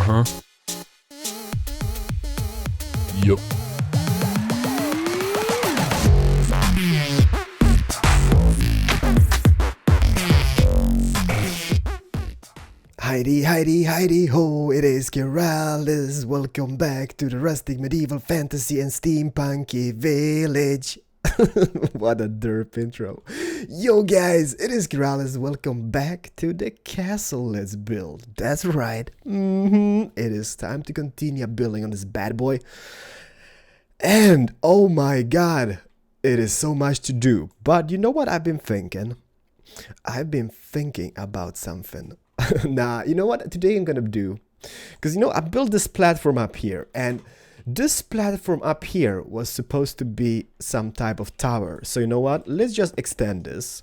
Uh-huh. Yup. Heidi, Heidi, Heidi ho, it is Keralis. Welcome back to the rustic medieval fantasy and steampunky village. What a derp intro. Yo guys, it is Keralis. Welcome back to the castle let's build. That's right. It is time to continue building on this bad boy. And oh my god, it is so much to do. But you know what I've been thinking? I've been thinking about something. Nah, you know what today I'm gonna do? Because I built this platform up here, and this platform up here was supposed to be some type of tower. So you know what? Let's just extend this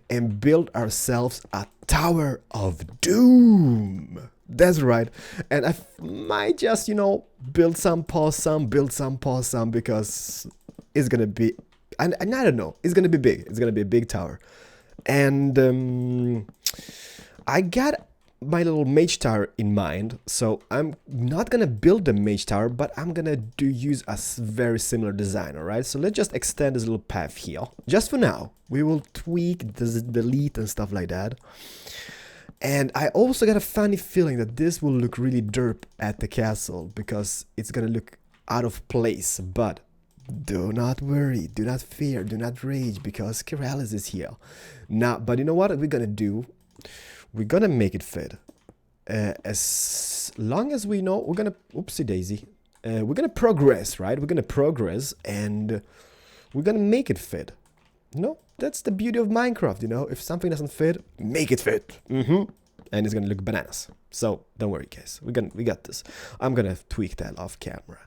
and build ourselves a Tower of Doom. That's right. And I might just, build some, pause some, build some, pause some, because it's gonna be, and I don't know, it's gonna be big. It's gonna be a big tower. And I got my little mage tower in mind, so I'm not gonna build the mage tower, but I'm gonna use a very similar design. All right, so let's just extend this little path here just for now. We will tweak, delete and stuff like that. And I also got a funny feeling that this will look really derp at the castle, because it's gonna look out of place. But do not worry, do not fear, do not rage, because Keralis is here now. But you know what we're gonna do? We're gonna make it fit. As long as we know, we're gonna, oopsie daisy, we're gonna progress, right? We're gonna progress, and we're gonna make it fit. That's the beauty of Minecraft, if something doesn't fit, make it fit. And it's gonna look bananas. So don't worry guys, we got this. I'm gonna tweak that off camera.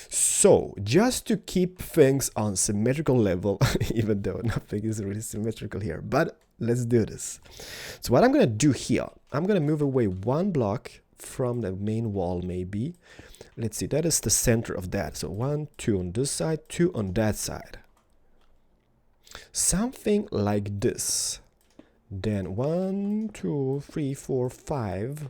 So just to keep things on symmetrical level, even though nothing is really symmetrical here, but let's do this. So what I'm gonna do here, I'm gonna move away one block from the main wall, maybe. Let's see, that is the center of that. So 1, 2 on this side, 2 on that side. Something like this. Then 1, 2, 3, 4, 5.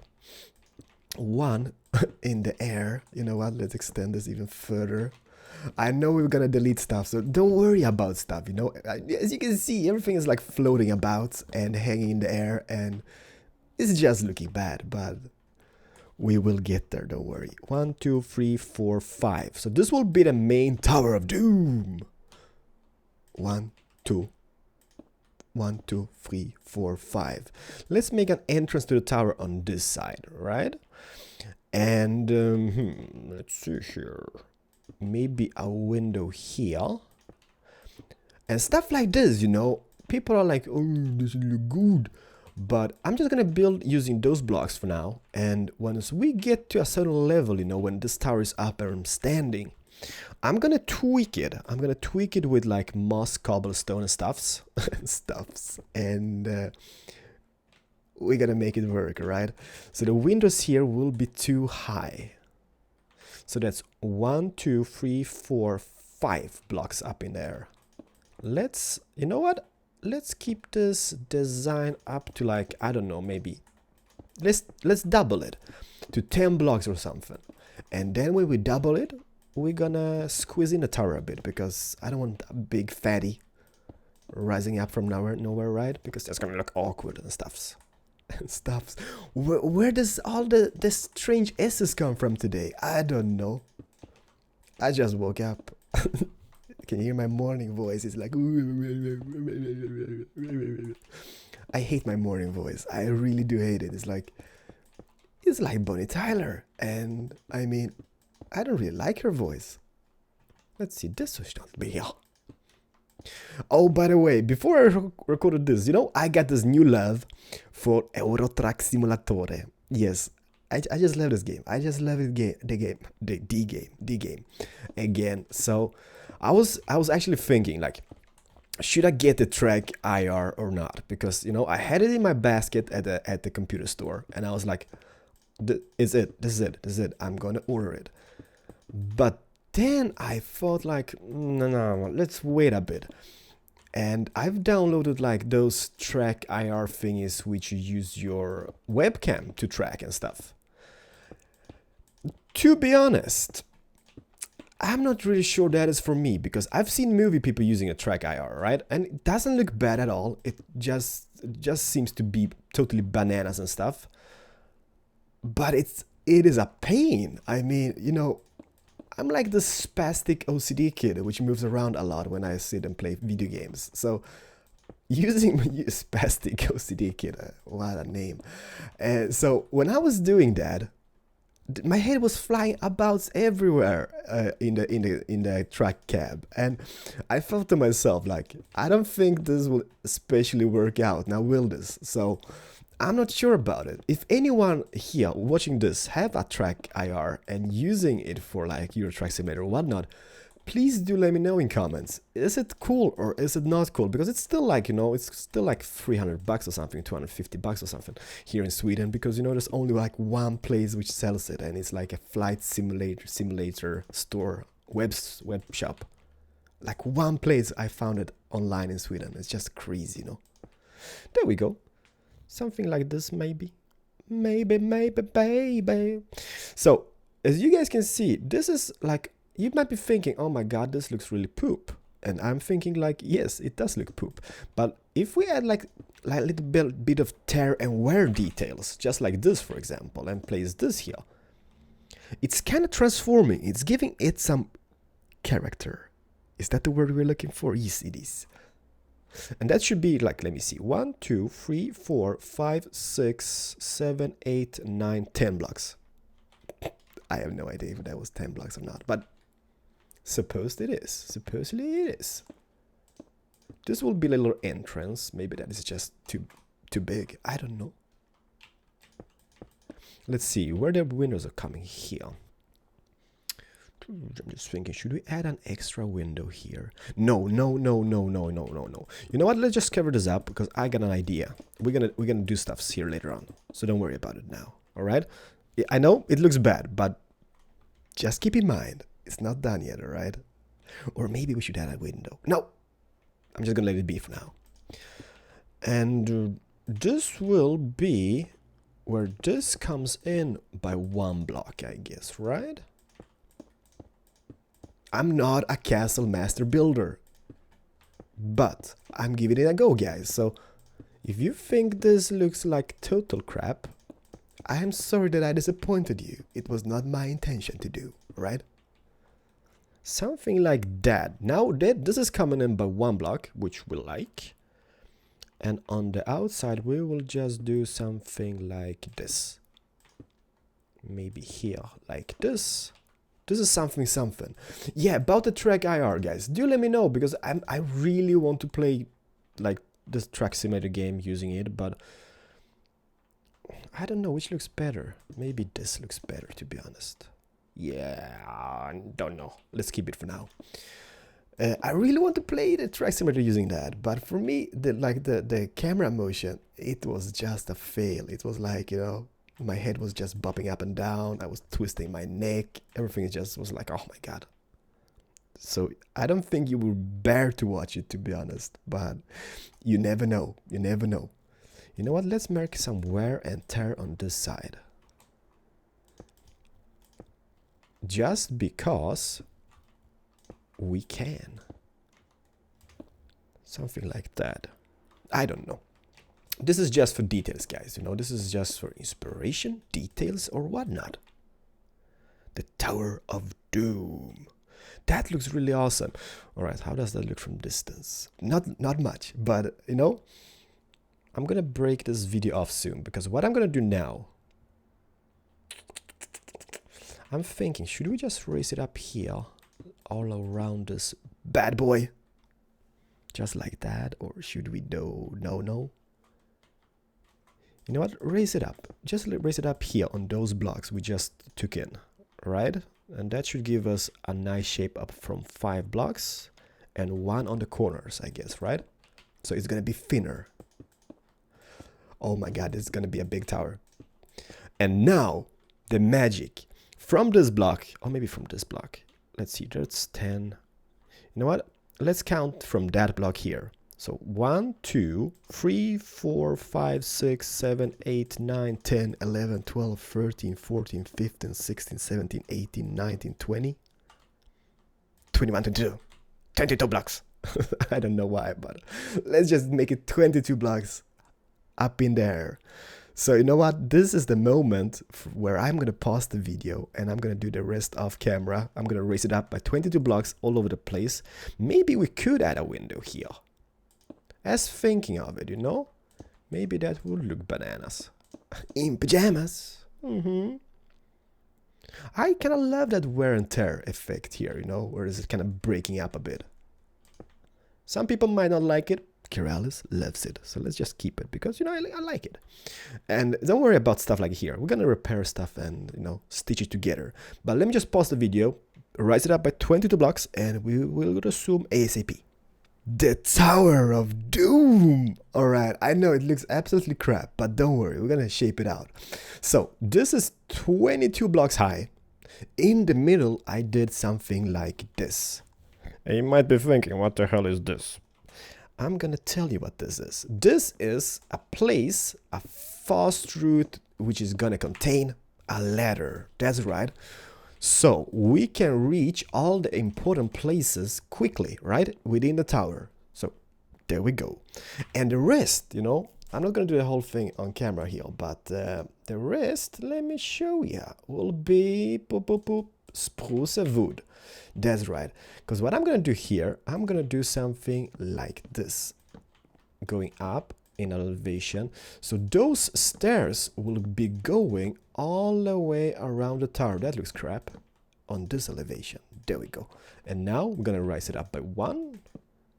1 in the air. You know what? Let's extend this even further. I know we're gonna delete stuff, so don't worry about stuff, As you can see, everything is like floating about and hanging in the air, and it's just looking bad, but we will get there, don't worry. 1, 2, 3, 4, 5. So this will be the main Tower of Doom. 1, 2. 1, 2, 3, 4, 5. Let's make an entrance to the tower on this side, right? And let's see here. Maybe a window here. And stuff like this, People are like, oh, this look good. But I'm just gonna build using those blocks for now. And once we get to a certain level, when this tower is up and I'm standing, I'm gonna tweak it. I'm gonna tweak it with like moss, cobblestone and stuffs. And we're gonna make it work, right? So the windows here will be too high. So that's 1, 2, 3, 4, 5 blocks up in there. Let's, you know what? Let's keep this design up to like, I don't know, maybe. Let's double it to 10 blocks or something. And then when we double it, we're gonna squeeze in the tower a bit, because I don't want a big fatty rising up from nowhere, right? Because that's gonna look awkward and stuffs. Where does all the strange S's come from today? I don't know. I just woke up. Can you hear my morning voice? It's like I hate my morning voice. I really do hate it. It's like Bonnie Tyler, and I mean, I don't really like her voice. Let's see, this was not me. Oh, by the way, before I recorded this, I got this new love for Euro Truck Simulatore. Yes, I just love this game. I just love it. The game again. So I was actually thinking, like, should I get the track IR or not? Because I had it in my basket at the computer store, and I was like, this is it. I'm gonna order it. But then I thought like, no, let's wait a bit. And I've downloaded like those track IR thingies which you use your webcam to track and stuff. To be honest, I'm not really sure that is for me, because I've seen movie people using a track IR, right? And it doesn't look bad at all. It just seems to be totally bananas and stuff. But it is a pain. I mean, you know, I'm like the spastic OCD kid which moves around a lot when I sit and play video games. So using spastic OCD kid, what a name. So when I was doing that, my head was flying about everywhere in the track cab, and I thought to myself, like, I don't think this will especially work out now, will this? So I'm not sure about it. If anyone here watching this have a track IR and using it for like Euro Truck Simulator or whatnot, please do let me know in comments. Is it cool or is it not cool? Because it's still like, you know, it's still like 300 bucks or something, 250 bucks or something here in Sweden, because, you know, there's only like one place which sells it, and it's like a flight simulator store, web shop. Like one place I found it online in Sweden. It's just crazy, you know. There we go. Something like this, maybe. Maybe, baby. So, as you guys can see, this is like, you might be thinking, oh my god, this looks really poop. And I'm thinking like, yes, it does look poop. But if we add like a little bit of tear and wear details, just like this, for example, and place this here, it's kind of transforming. It's giving it some character. Is that the word we're looking for? Yes, it is. And that should be like, let me see, 1, 2, 3, 4, 5, 6, 7, 8, 9, 10 blocks. I have no idea if that was 10 blocks or not, but supposedly it is. This will be a little entrance. Maybe that is just too big. I don't know. Let's see where the windows are coming here. I'm just thinking, should we add an extra window here? No. You know what? Let's just cover this up, because I got an idea. We're gonna do stuffs here later on, so don't worry about it now. All right? I know it looks bad, but just keep in mind, it's not done yet, all right? Or maybe we should add a window. No, I'm just gonna let it be for now. And this will be where this comes in by 1 block, I guess, right? I'm not a castle master builder, but I'm giving it a go, guys. So if you think this looks like total crap, I am sorry that I disappointed you. It was not my intention to do, right? Something like that. Now this is coming in by 1 block, which we like. And on the outside, we will just do something like this. Maybe here, like this. This is something. Yeah, about the track IR, guys. Do let me know, because I really want to play like this track simulator game using it, but I don't know which looks better. Maybe this looks better, to be honest. Yeah, don't know. Let's keep it for now. I really want to play the track simulator using that, but for me, the camera motion, it was just a fail. It was like, you know, my head was just bopping up and down. I was twisting my neck. Everything just was like, oh my god. So I don't think you will bear to watch it, to be honest, but you never know. You never know. You know what? Let's mark some wear and tear on this side. Just because we can. Something like that. I don't know. This is just for details, guys. You know, this is just for inspiration, details, or whatnot. The Tower of Doom. That looks really awesome. All right, how does that look from distance? Not much, but you know, I'm gonna break this video off soon, because what I'm gonna do now, I'm thinking, should we just raise it up here, all around this bad boy, just like that, or should we do no? You know what? Raise it up. Just raise it up here on those blocks we just took in, right? And that should give us a nice shape up from 5 blocks and 1 on the corners, I guess, right? So it's gonna be thinner. Oh my god, this is gonna be a big tower. And now the magic from this block, or maybe from this block. Let's see, that's 10. You know what? Let's count from that block here. So 1, 2, 3, 4, 5, 6, 7, 8, 9, 10, 11, 12, 13, 14, 15, 16, 17, 18, 19, 20, 21, 22. 22 blocks. I don't know why, but let's just make it 22 blocks up in there. So you know what? This is the moment where I'm going to pause the video and I'm going to do the rest off camera. I'm going to raise it up by 22 blocks all over the place. Maybe we could add a window here. As thinking of it, you know? Maybe that would look bananas. In pajamas. I kind of love that wear and tear effect here, you know? Where is it kind of breaking up a bit. Some people might not like it. Keralis loves it, so let's just keep it because, you know, I like it. And don't worry about stuff like here. We're gonna repair stuff and, you know, stitch it together. But let me just pause the video, rise it up by 22 blocks, and we will resume ASAP. The Tower of Doom! Alright, I know it looks absolutely crap, but don't worry, we're gonna shape it out. So, this is 22 blocks high. In the middle, I did something like this. And you might be thinking, what the hell is this? I'm gonna tell you what this is. This is a place, a fast route, which is gonna contain a ladder. That's right. So we can reach all the important places quickly, right? Within the tower. So there we go. And the rest, you know, I'm not gonna do the whole thing on camera here, but the rest, let me show you, will be spruce wood. That's right, because what I'm gonna do here, I'm gonna do something like this, going up in elevation. So those stairs will be going all the way around the tower. That looks crap on this elevation. There we go. And now we're gonna rise it up by 1,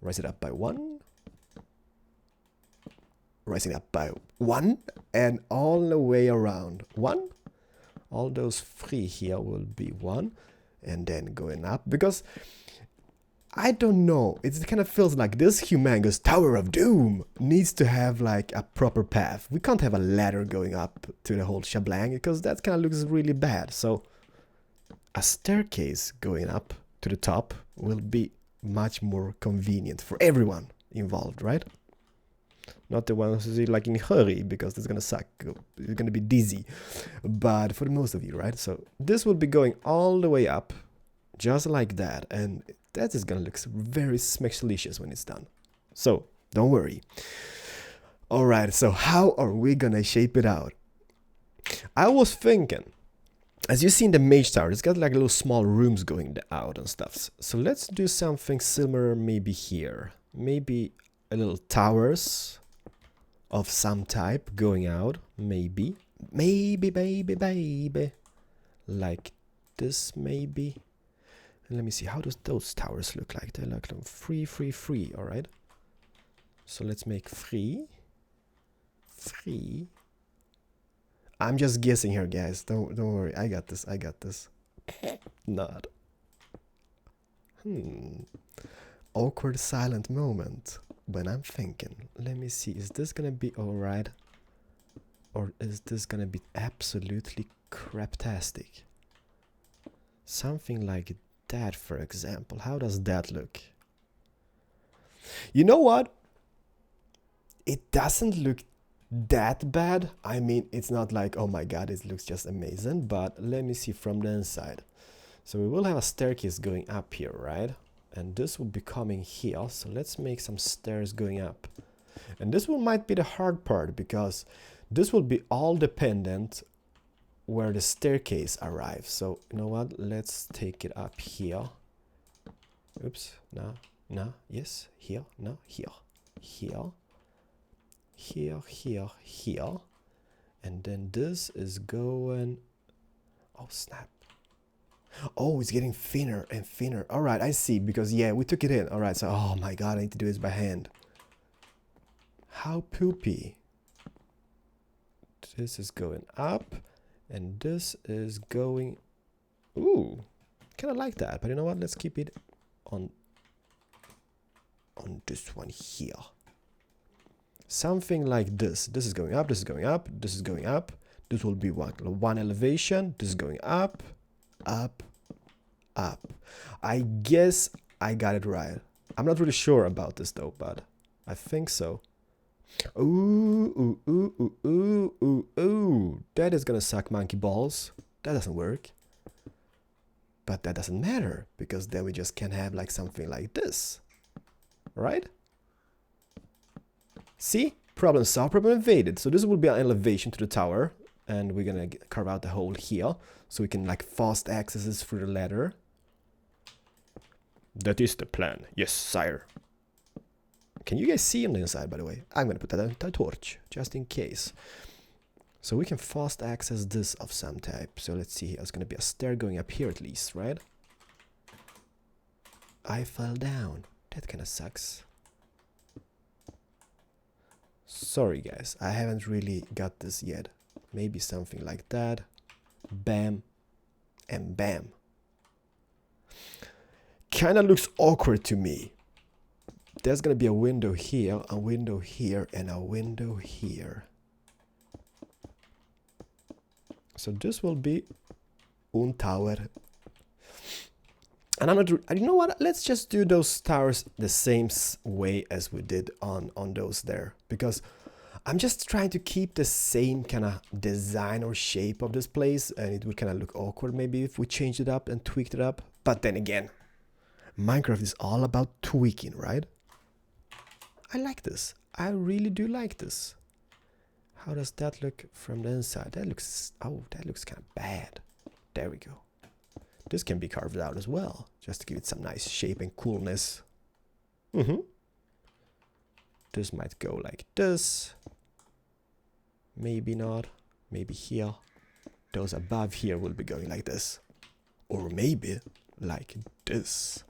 rise it up by 1, rising up by 1, and all the way around 1. All those 3 here will be 1. And then going up, because I don't know, it kind of feels like this humongous Tower of Doom needs to have like a proper path. We can't have a ladder going up to the whole shebang, because that kind of looks really bad. So a staircase going up to the top will be much more convenient for everyone involved, right? Not the ones who's like in a hurry, because it's gonna suck. You're gonna be dizzy. But for the most of you, right? So this will be going all the way up, just like that, and that is gonna look very smack-delicious when it's done. So don't worry. All right. So how are we gonna shape it out? I was thinking, as you see in the mage tower, it's got like little small rooms going out and stuff. So let's do something similar, maybe here. Maybe a little towers of some type going out, maybe, baby, like this, maybe. And let me see, how does those towers look like? They look like 3, 3, 3. All right. So let's make 3, 3. I'm just guessing here, guys. Don't worry. I got this. Not. Awkward silent moment. When I'm thinking, let me see, is this gonna be alright, or is this gonna be absolutely craptastic? Something like that, for example. How does that look? You know what? It doesn't look that bad. I mean, it's not like, oh my god, it looks just amazing, but let me see from the inside. So we will have a staircase going up here, right? And this will be coming here, so let's make some stairs going up. And this one might be the hard part, because this will be all dependent where the staircase arrives. So you know what, let's take it up here. Oops, no, yes, here, no, here, and then this is going, oh snap. Oh, it's getting thinner and thinner. All right, I see, because yeah, we took it in. All right, so oh my god, I need to do this by hand. How poopy. This is going up, and this is going, ooh, kind of like that, but you know what, let's keep it on this one here. Something like this. This is going up, this is going up, this is going up. This will be one elevation. This is going up, up. I guess I got it right. I'm not really sure about this though, but I think so. Ooh, ooh, ooh, ooh, ooh, ooh, ooh. That is gonna suck monkey balls. That doesn't work. But that doesn't matter, because then we just can have like something like this. Right? See? Problem solved, problem evaded. So this will be an elevation to the tower. And we're gonna carve out the hole here. So we can like fast accesses through the ladder. That is the plan. Yes, sire. Can you guys see on the inside, by the way? I'm gonna put that on the torch, just in case. So we can fast access this of some type. So let's see here. It's gonna be a stair going up here at least, right? I fell down. That kinda sucks. Sorry guys, I haven't really got this yet. Maybe something like that. Bam. And bam. Kinda looks awkward to me. There's gonna be a window here, a window here, and a window here. So this will be un tower. And I'm not, you know what, let's just do those towers the same way as we did on those there. Because I'm just trying to keep the same kind of design or shape of this place. And it would kind of look awkward maybe if we changed it up and tweaked it up. But then again, Minecraft is all about tweaking, right? I like this. I really do like this. How does that look from the inside? That looks, oh, that looks kind of bad. There we go. This can be carved out as well, just to give it some nice shape and coolness. This might go like this. Maybe not. Maybe here. Those above here will be going like this. Or maybe like this.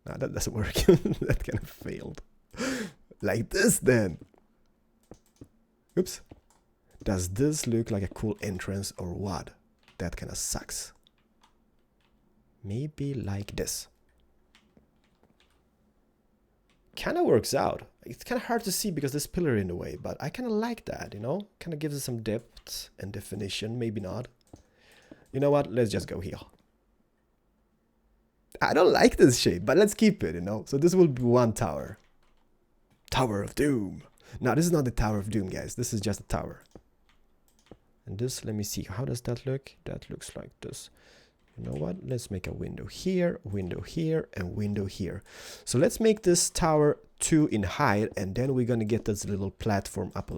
No, that doesn't work. That kind of failed. Like this then. Oops. Does this look like a cool entrance or what? That kind of sucks. Maybe like this. Kind of works out. It's kind of hard to see because there's pillar in the way, but I kind of like that, you know? Kind of gives it some depth and definition, maybe not. You know what? Let's just go here. I don't like this shape, but let's keep it, you know? So this will be one tower. Tower of Doom. Now, this is not the Tower of Doom, guys. This is just a tower. And this, let me see. How does that look? That looks like this. You know what? Let's make a window here, and window here. So let's make this tower 2 in height, and then we're gonna get this little platform up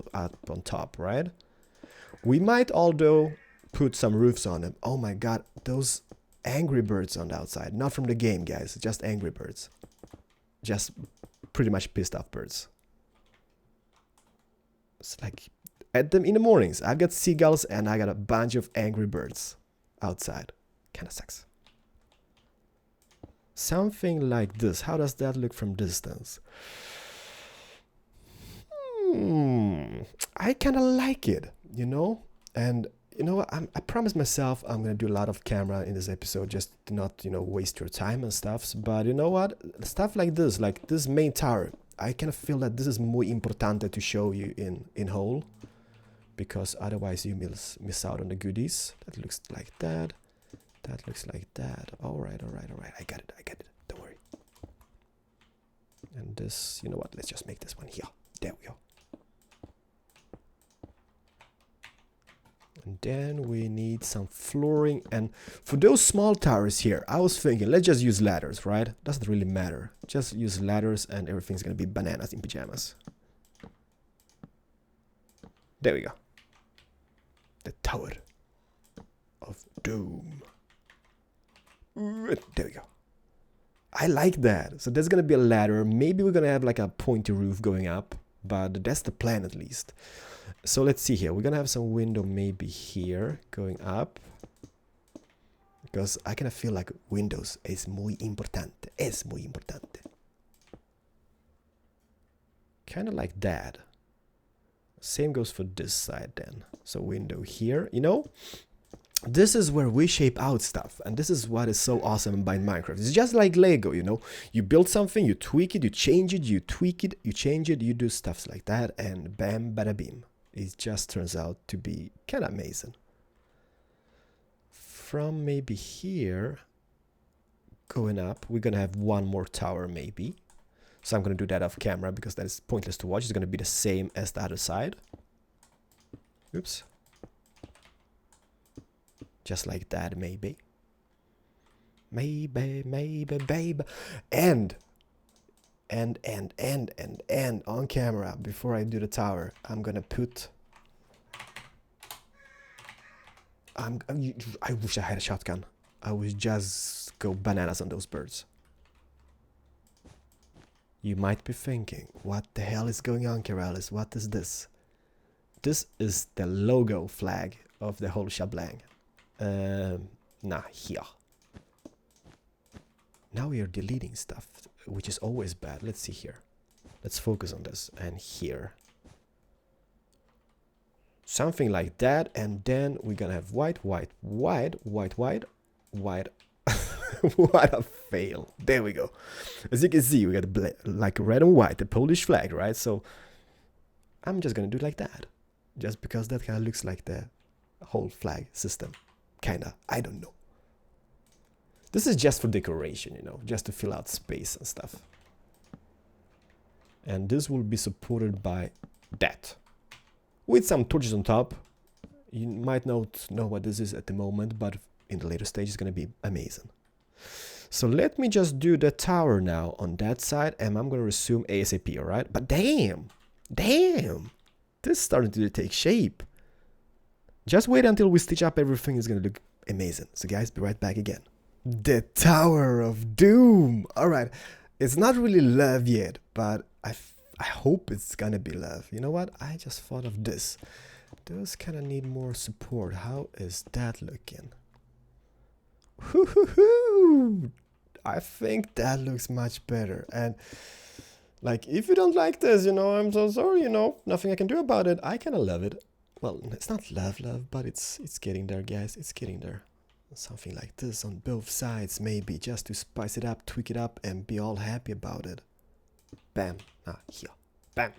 on top, right? We might, although, put some roofs on them. Oh my god, those angry birds on the outside. Not from the game, guys. Just angry birds. Just pretty much pissed off birds. It's like at them in the mornings. I've got seagulls and I got a bunch of angry birds outside. Kind of sucks. Something like this. How does that look from distance? I kind of like it, you know? And you know what? I promised myself I'm going to do a lot of camera in this episode just to not, you know, waste your time and stuff. But you know what? Stuff like this main tower, I kind of feel that this is muy importante to show you in whole. Because otherwise you miss out on the goodies. That looks like that. That looks like that. Alright. I got it. Don't worry. And this, you know what? Let's just make this one here. There we go. And then we need some flooring. And for those small towers here, I was thinking, let's just use ladders, right? Doesn't really matter. Just use ladders and everything's gonna be bananas in pajamas. There we go. The Tower of Doom. There we go. I like that. So there's gonna be a ladder. Maybe we're gonna have like a pointy roof going up, but that's the plan at least. So let's see here. We're gonna have some window maybe here going up. Because I kind of feel like windows es muy importante. Es muy importante. Kind of like that. Same goes for this side then. So window here, you know? This is where we shape out stuff, and this is what is so awesome about Minecraft. It's just like Lego, you know? You build something, you tweak it, you change it, you tweak it, you change it, you do stuff like that, and bam, bada bim. It just turns out to be kind of amazing. From maybe here, going up, we're gonna have one more tower maybe. So I'm gonna do that off camera because that is pointless to watch. It's gonna be the same as the other side. Oops. Just like that, maybe. Maybe, babe. And on camera, before I do the tower, I'm gonna put... I wish I had a shotgun. I would just go bananas on those birds. You might be thinking, what the hell is going on, Keralis? What is this? This is the logo flag of the whole shebang. Nah, here. Now we are deleting stuff, which is always bad. Let's see here. Let's focus on this. And here. Something like that. And then we're gonna have white, white, white, white, white, white. What a fail. There we go. As you can see, we got like red and white, the Polish flag, right? So I'm just gonna do it like that. Just because that kind of looks like the whole flag system. Kinda. I don't know. This is just for decoration, you know, just to fill out space and stuff. And this will be supported by that. With some torches on top. You might not know what this is at the moment, but in the later stage it's going to be amazing. So let me just do the tower now on that side, and I'm going to resume ASAP, alright? But damn! Damn! This is starting to take shape. Just wait until we stitch up everything. It's going to look amazing. So guys, be right back again. The Tower of Doom! Alright, it's not really love yet, but I hope it's gonna be love. You know what? I just thought of this. Those kind of need more support. How is that looking? Hoo-hoo-hoo! I think that looks much better. And like, if you don't like this, you know, I'm so sorry, you know, nothing I can do about it. I kind of love it. Well, it's not love, but it's getting there, guys. It's getting there. Something like this on both sides, maybe, just to spice it up, tweak it up, and be all happy about it. Bam. Ah, here. Bam.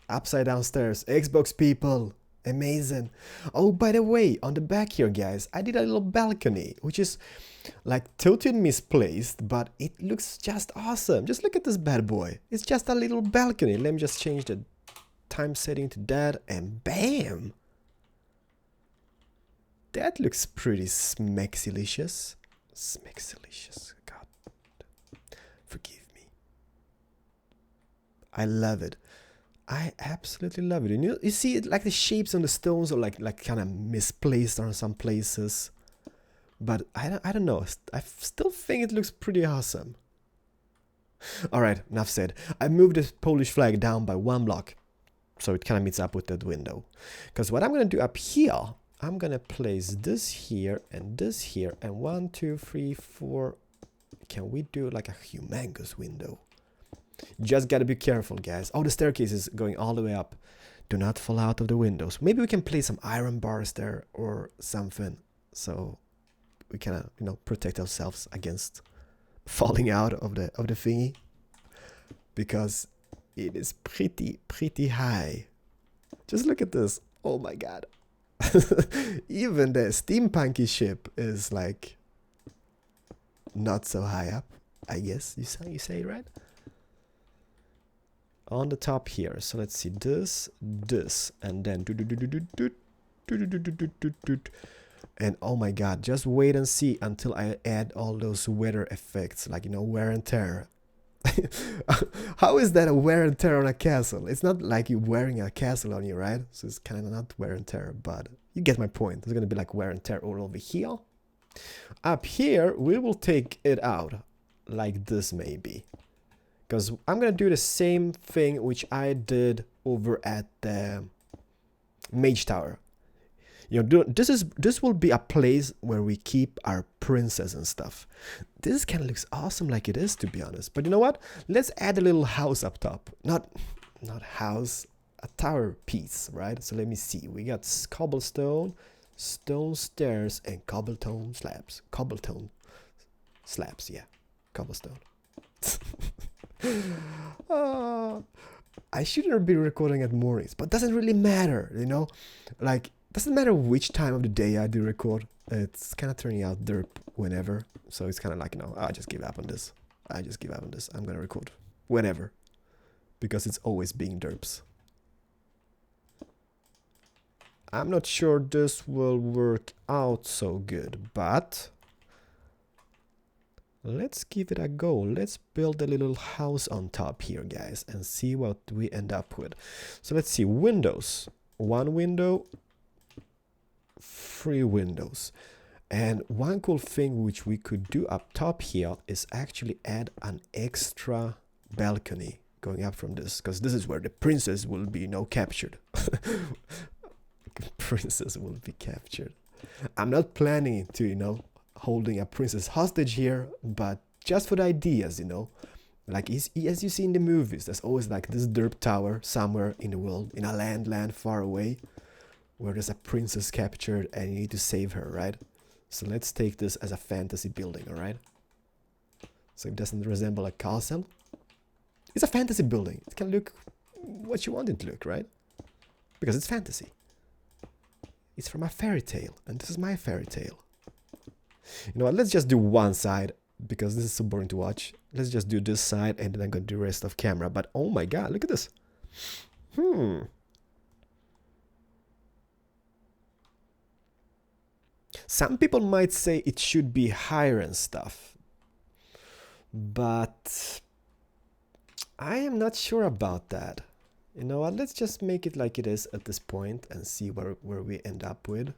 Upside down stairs. Xbox people. Amazing. Oh, by the way, on the back here, guys, I did a little balcony, which is like totally misplaced, but it looks just awesome. Just look at this bad boy. It's just a little balcony. Let me just change the time setting to that, and bam. That looks pretty smexilicious. Smexilicious. God. Forgive me. I love it. I absolutely love it. And you see it, like the shapes on the stones are like kind of misplaced on some places. But I don't know. I still think it looks pretty awesome. Alright, enough said. I moved the Polish flag down by 1 block. So it kind of meets up with that window. Because what I'm going to do up here, I'm gonna place this here and this here, and 1, 2, 3, 4. Can we do like a humongous window? Just gotta be careful, guys. Oh, the staircase is going all the way up. Do not fall out of the windows. Maybe we can place some iron bars there or something, so we can, you know, protect ourselves against falling out of the thingy, because it is pretty high. Just look at this. Oh my god. Even the steampunky ship is like not so high up, I guess you say, right? On the top here. So let's see, this, and then and oh my god, just wait and see until I add all those weather effects, like, you know, wear and tear. How is that a wear and tear on a castle? It's not like you're wearing a castle on you, right? So it's kind of not wear and tear, but you get my point. There's gonna be like wear and tear all over here. Up here, we will take it out like this, maybe. Because I'm gonna do the same thing which I did over at the Mage Tower. You know, this will be a place where we keep our princess and stuff. This kind of looks awesome like it is, to be honest. But you know what? Let's add a little house up top. Not house, a tower piece, right? So let me see. We got cobblestone, stone stairs, and cobblestone slabs. Cobblestone slabs, yeah. Cobblestone. I shouldn't be recording at mornings, but doesn't really matter, you know? Like, doesn't matter which time of the day I do record. It's kind of turning out derp whenever. So it's kind of like, you know, I just give up on this. I'm going to record whenever, because it's always being derps. I'm not sure this will work out so good, but let's give it a go. Let's build a little house on top here, guys, and see what we end up with. So let's see, windows. 1 window, 3 windows. And one cool thing which we could do up top here is actually add an extra balcony going up from this, because this is where the princess will be, captured. Princess will be captured. I'm not planning to, holding a princess hostage here, but just for the ideas, like as you see in the movies, there's always like this derp tower somewhere in the world, in a land far away, where there's a princess captured and you need to save her, right? So let's take this as a fantasy building, all right? So it doesn't resemble a castle. It's a fantasy building. It can look what you want it to look, right? Because it's fantasy. It's from a fairy tale, and this is my fairy tale. You know what, let's just do one side, because this is so boring to watch. Let's just do this side, and then I'm going to do the rest of camera. But oh my god, look at this. Some people might say it should be higher and stuff, but I am not sure about that. You know what, let's just make it like it is at this point and see where we end up with.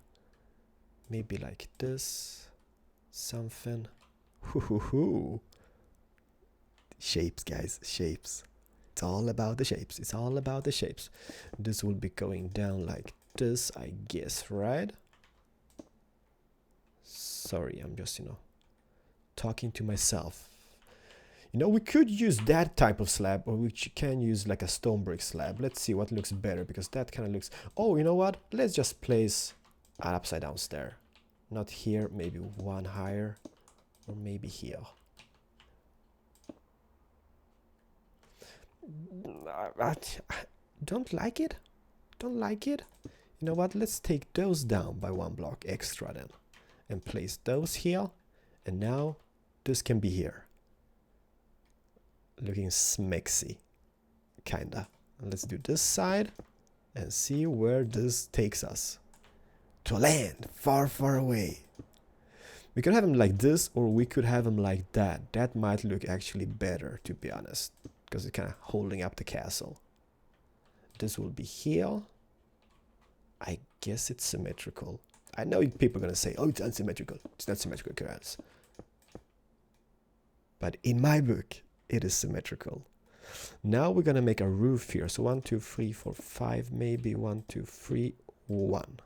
Maybe like this, something. Shapes, guys, shapes. It's all about the shapes. It's all about the shapes. This will be going down like this, I guess, right? Sorry, I'm just, talking to myself. We could use that type of slab, or we can use like a stone brick slab. Let's see what looks better, because that kind of looks... Oh, you know what? Let's just place an upside down stair. Not here, maybe one higher, or maybe here. I don't like it. Don't like it. You know what? Let's take those down by 1 block extra then, and place those here. And now this can be here. Looking smexy, kinda. Let's do this side and see where this takes us. To a land far, far away. We could have him like this, or we could have him like that. That might look actually better, to be honest, because it's kind of holding up the castle. This will be here. I guess it's symmetrical. I know people are gonna say, oh, it's unsymmetrical. It's not symmetrical, Keralis. But in my book, it is symmetrical. Now we're gonna make a roof here. So 1, 2, 3, 4, 5, maybe 1, 2, 3, 1.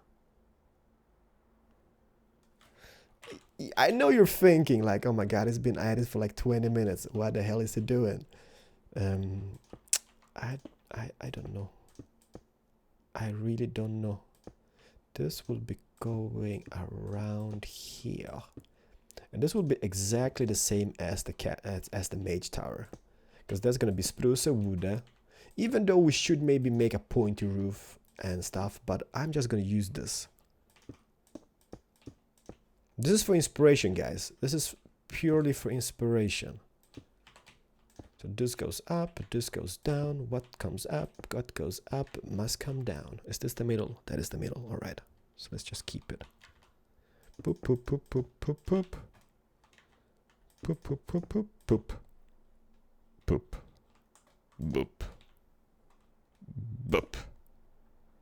I know you're thinking like, oh my god, it's been added for like 20 minutes. What the hell is it doing? I don't know. I really don't know. This will be going around here. And this will be exactly the same as the mage tower, because that's gonna be spruce wood. Even though we should maybe make a pointy roof and stuff, but I'm just gonna use this. This is for inspiration, guys. This is purely for inspiration. So this goes up, this goes down. What comes up, what goes up must come down. Is this the middle? That is the middle. All right. So let's just keep it. Poop, poop, poop, poop, poop, poop. Poop, poop, poop, poop, poop. Poop. Boop. Boop.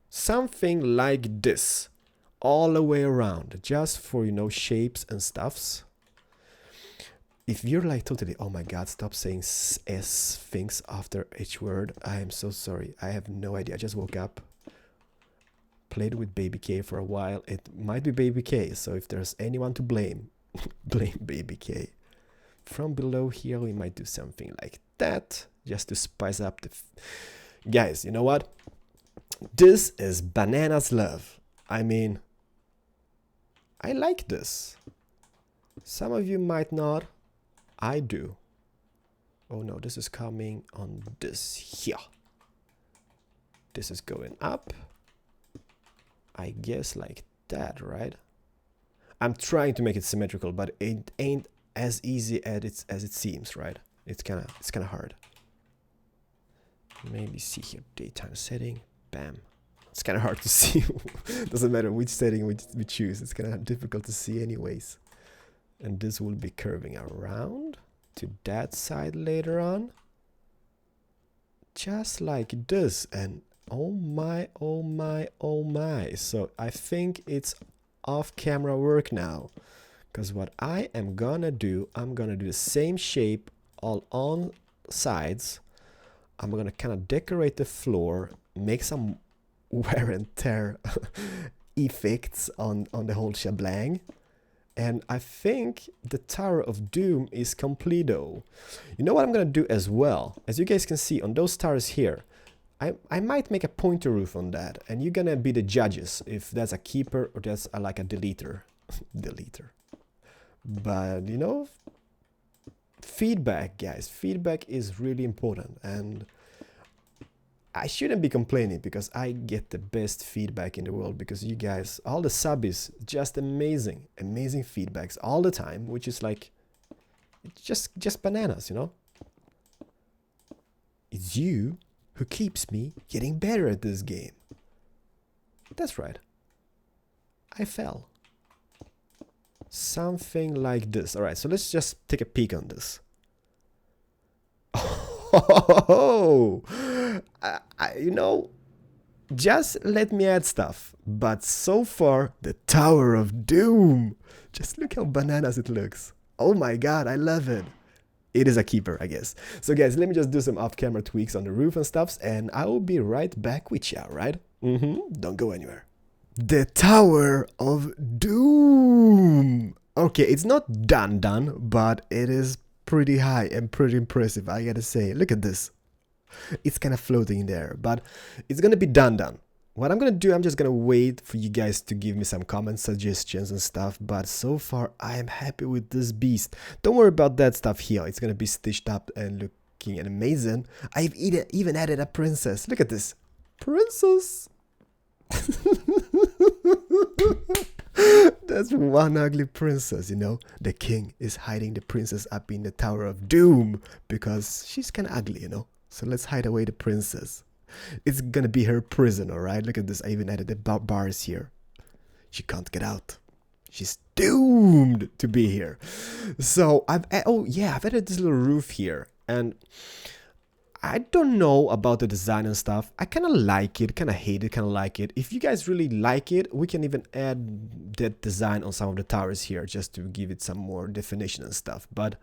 Something like this. All the way around. Just for, shapes and stuffs. If you're like totally, oh my god, stop saying S things after each word. I am so sorry. I have no idea. I just woke up. Played with Baby K for a while. It might be Baby K. So if there's anyone to blame, blame Baby K. From below here, we might do something like that, just to spice up the... Guys, you know what? This is bananas love. I mean, I like this. Some of you might not. I do. Oh no, this is coming on this here. This is going up. I guess like that, right? I'm trying to make it symmetrical, but it ain't as easy as it seems, right? It's kind of hard. Maybe see here, daytime setting, bam. It's kind of hard to see. Doesn't matter which setting we choose, it's kind of difficult to see anyways. And this will be curving around to that side later on. Just like this, and oh my, oh my, oh my. So I think it's off camera work now. Because what I am gonna do, I'm gonna do the same shape all on sides. I'm gonna kind of decorate the floor, make some wear and tear effects on the whole shebang. And I think the Tower of Doom is completo. You know what I'm gonna do as well? As you guys can see on those towers here, I might make a pointer roof on that, and you're gonna be the judges if that's a keeper or that's like a deleter. Deleter. But you know, feedback, guys. Feedback is really important, and I shouldn't be complaining because I get the best feedback in the world, because you guys, all the subbies, just amazing feedbacks all the time, which is like, it's just bananas, you know? It's you who keeps me getting better at this game. That's right. I fell. Something like this. All right, so let's just take a peek on this. Oh, you know, just let me add stuff. But so far, the Tower of Doom. Just look how bananas it looks. Oh my god, I love it. It is a keeper, I guess. So guys, let me just do some off-camera tweaks on the roof and stuffs, and I will be right back with you, right? Don't go anywhere. The Tower of Doom. Okay, it's not done, but it is pretty high and pretty impressive, I gotta say. Look at this. It's kind of floating there, but it's gonna be done. What I'm gonna do, I'm just gonna wait for you guys to give me some comments, suggestions and stuff, but so far I am happy with this beast. Don't worry about that stuff here. It's gonna be stitched up and looking amazing. I've even added a princess. Look at this. Princess. That's one ugly princess, you know. The king is hiding the princess up in the Tower of Doom because she's kind of ugly, you know. So let's hide away the princess. It's gonna be her prison, alright? Look at this. I even added the bars here. She can't get out. She's doomed to be here. So I've added this little roof here, and I don't know about the design and stuff. I kind of like it, kind of hate it, kind of like it. If you guys really like it, we can even add that design on some of the towers here just to give it some more definition and stuff. But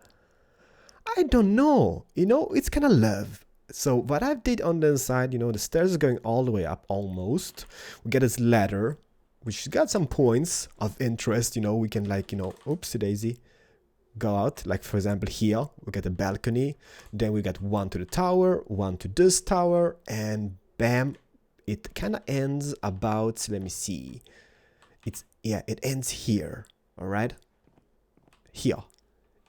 I don't know, you know, it's kind of love. So what I did on the inside, you know, the stairs are going all the way up almost. We get this ladder, which got some points of interest, you know. We can, like, you know, oopsie daisy, go out, like for example here we get a balcony, then we got one to the tower, one to this tower, and bam, it kind of ends about, let me see, it ends here. All right, here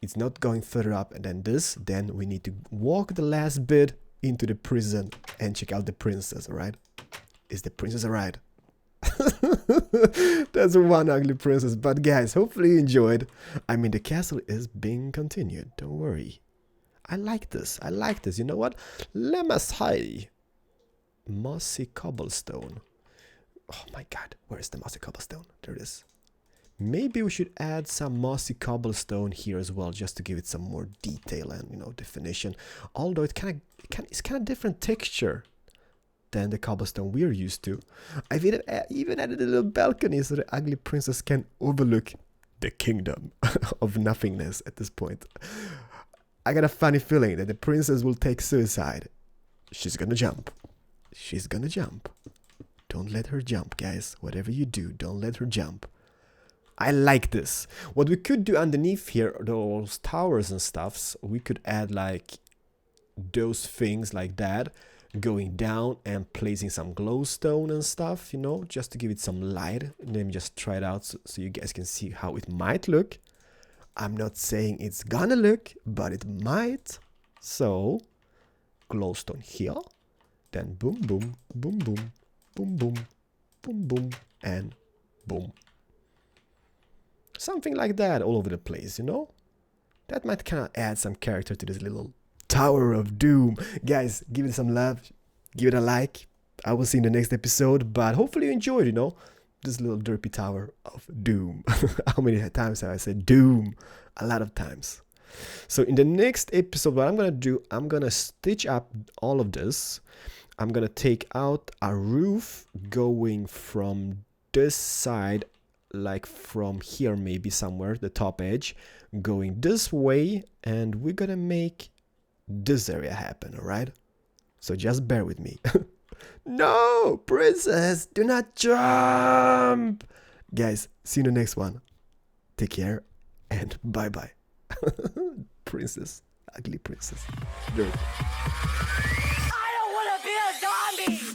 it's not going further up, and then this, then we need to walk the last bit into the prison and check out the princess. All right, is the princess alright? That's one ugly princess. But guys, hopefully you enjoyed. I mean, the castle is being continued, don't worry. I like this, you know what, Lemasai mossy cobblestone. Oh my god, where is the mossy cobblestone? There it is. Maybe we should add some mossy cobblestone here as well, just to give it some more detail and, you know, definition, although it's kind of different texture than the cobblestone we're used to. I've even added a little balcony so the ugly princess can overlook the kingdom of nothingness at this point. I got a funny feeling that the princess will take suicide. She's gonna jump. She's gonna jump. Don't let her jump, guys. Whatever you do, don't let her jump. I like this. What we could do underneath here, those towers and stuffs, we could add like those things like that, going down and placing some glowstone and stuff, you know, just to give it some light. Let me just try it out so you guys can see how it might look. I'm not saying it's gonna look, but it might. So glowstone here, then boom boom boom boom boom boom boom boom and boom, something like that all over the place, you know. That might kind of add some character to this little Tower of Doom. Guys, give it some love, give it a like. I will see you in the next episode, but hopefully you enjoyed, you know, this little derpy tower of doom. How many times have I said doom? A lot of times. So in the next episode, what I'm gonna do, I'm gonna stitch up all of this. I'm gonna take out a roof going from this side, like from here maybe somewhere, the top edge, going this way, and we're gonna make this area happen, alright? So just bear with me. No, princess, do not jump! Guys, see you in the next one. Take care, and bye-bye. Princess, ugly princess. Derp. I don't want to be a zombie!